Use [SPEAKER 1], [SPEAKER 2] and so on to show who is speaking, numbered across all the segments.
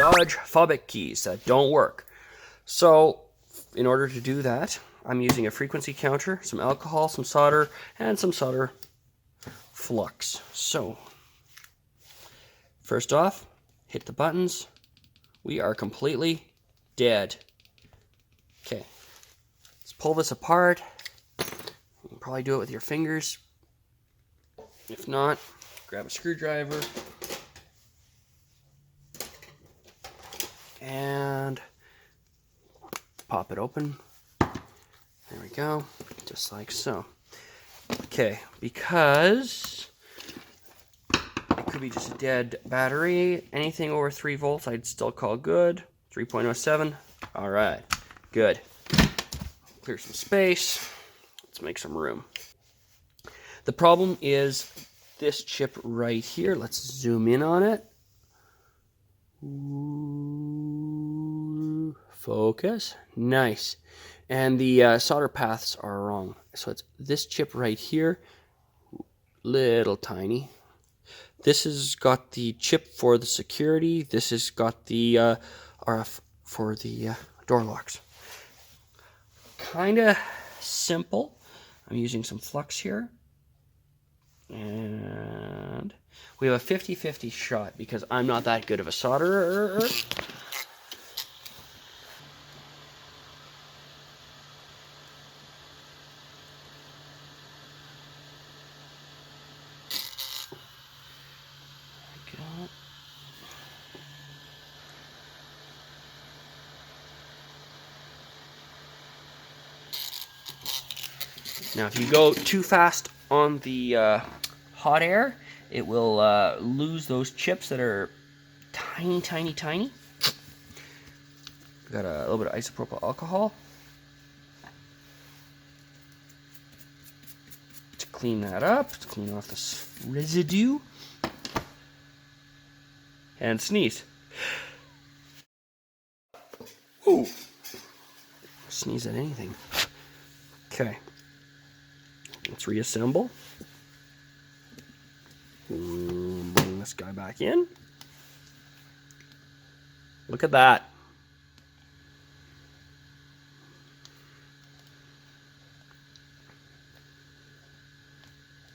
[SPEAKER 1] dodge FOBIK keys that don't work. So in order to do that, I'm using a frequency counter, some alcohol, some solder, and some solder flux. So first off, hit the buttons. We are completely dead. Okay, let's pull this apart. You can probably do it with your fingers. If not, grab a screwdriver and pop it open. There we go, just like so. Okay, because it could be just a dead battery, anything over 3 volts I'd still call good. 3.07, all right, good. Clear some space, let's make some room. The problem is this chip right here. Let's zoom in on it. Ooh, focus, nice. And the solder paths are wrong. So it's this chip right here, little tiny. This has got the chip for the security. This has got the RF for the door locks. Kind of simple. I'm using some flux here. And we have a 50-50 shot because I'm not that good of a solderer. Now, if you go too fast on the hot air, it will lose those chips that are tiny, tiny, tiny. We've got a little bit of isopropyl alcohol to clean that up, to clean off this residue, and sneeze. Ooh. Sneeze at anything. Okay. Let's reassemble. Bring this guy back in. Look at that.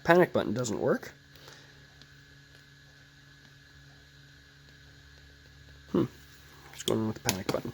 [SPEAKER 1] Panic button doesn't work. What's going on with the panic button?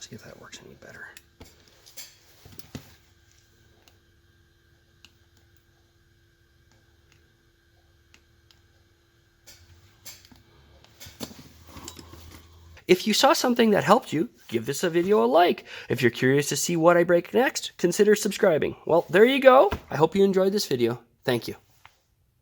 [SPEAKER 1] See if that works any better. If you saw something that helped you, give this a video a like. If you're curious to see what I break next, consider subscribing. Well, there you go. I hope you enjoyed this video. Thank you.